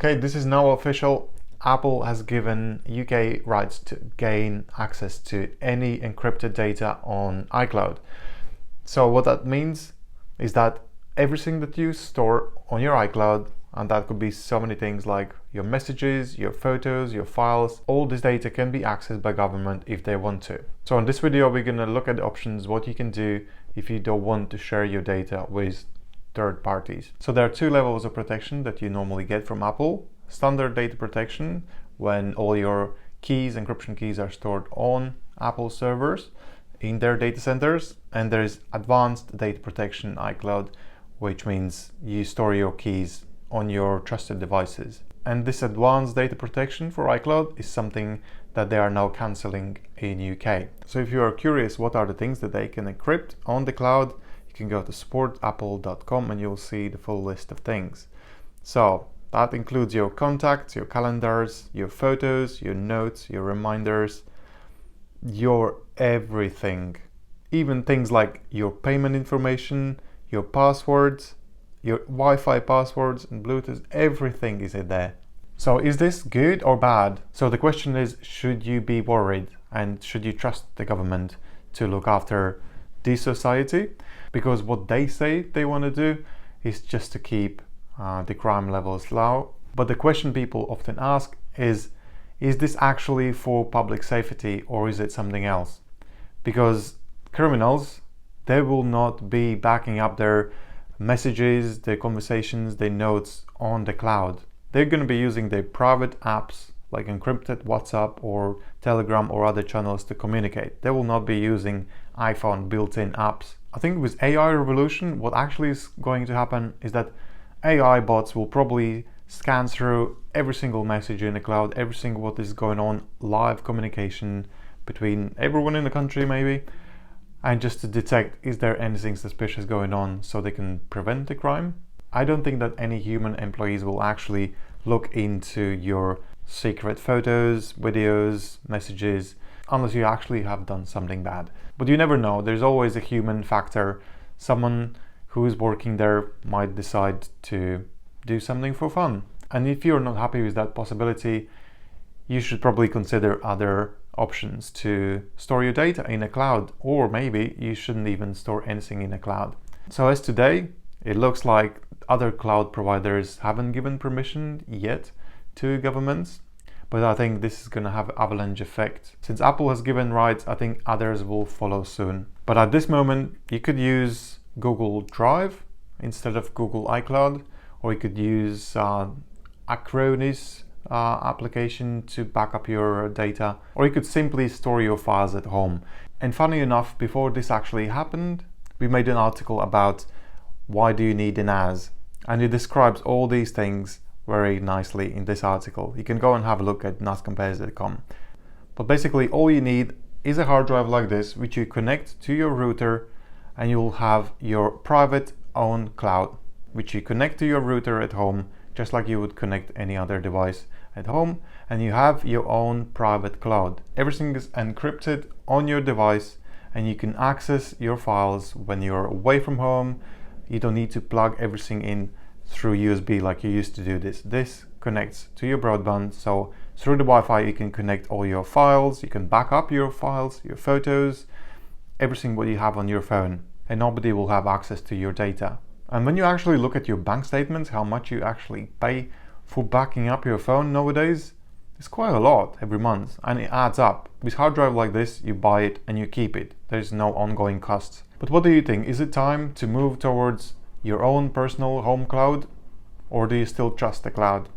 Okay, this is now official. Apple has given UK rights to gain access to any encrypted data on iCloud. So what that means is that everything that you store on your iCloud, and that could be so many things like your messages, your photos, your files, all this data can be accessed by government if they want to. So in this video, we're going to look at the options, what you can do if you don't want to share your data with third parties. So there are two levels of protection that you normally get from Apple. Standard data protection, when all your keys, encryption keys, are stored on Apple servers in their data centers. And there is advanced data protection, iCloud, which means you store your keys on your trusted devices. And this advanced data protection for iCloud is something that they are now cancelling in UK. So if you are curious what are the things that they can encrypt on the cloud, you can go to supportapple.com and you'll see the full list of things. So that includes your contacts, your calendars, your photos, your notes, your reminders, your everything. Even things like your payment information, your passwords, your Wi-Fi passwords and Bluetooth, everything is in there. So is this good or bad? So the question is, should you be worried and should you trust the government to look after this society? Because what they say they want to do is just to keep the crime levels low. But the question people often ask is this actually for public safety or is it something else? Because criminals, they will not be backing up their messages, their conversations, their notes on the cloud. They're going to be using their private apps like Encrypted, WhatsApp or Telegram or other channels to communicate. They will not be using iPhone built-in apps. I think with AI revolution, what actually is going to happen is that AI bots will probably scan through every single message in the cloud, every single what is going on, live communication between everyone in the country maybe, and just to detect is there anything suspicious going on so they can prevent the crime. I don't think that any human employees will actually look into your secret photos, videos, messages, unless you actually have done something bad. But you never know, there's always a human factor. Someone who is working there might decide to do something for fun. And if you're not happy with that possibility, you should probably consider other options to store your data in a cloud, or maybe you shouldn't even store anything in a cloud. So as today, it looks like other cloud providers haven't given permission yet to governments, but I think this is going to have an avalanche effect. Since Apple has given rights, I think others will follow soon. But at this moment, you could use Google Drive instead of Google iCloud, or you could use Acronis application to back up your data, or you could simply store your files at home. And funny enough, before this actually happened, we made an article about why do you need a NAS, and it describes all these things very nicely in this article. You can go and have a look at nascompares.com. But basically all you need is a hard drive like this, which you connect to your router, and you'll have your private own cloud, which you connect to your router at home, just like you would connect any other device at home, and you have your own private cloud. Everything is encrypted on your device, and you can access your files when you're away from home. You don't need to plug everything in through USB like you used to do this. This connects to your broadband, so through the Wi-Fi you can connect all your files, you can back up your files, your photos, everything what you have on your phone, and nobody will have access to your data. And when you actually look at your bank statements, how much you actually pay for backing up your phone nowadays, it's quite a lot every month, and it adds up. With hard drive like this, you buy it and you keep it. There's no ongoing costs. But what do you think? Is it time to move towards your own personal home cloud, or do you still trust the cloud?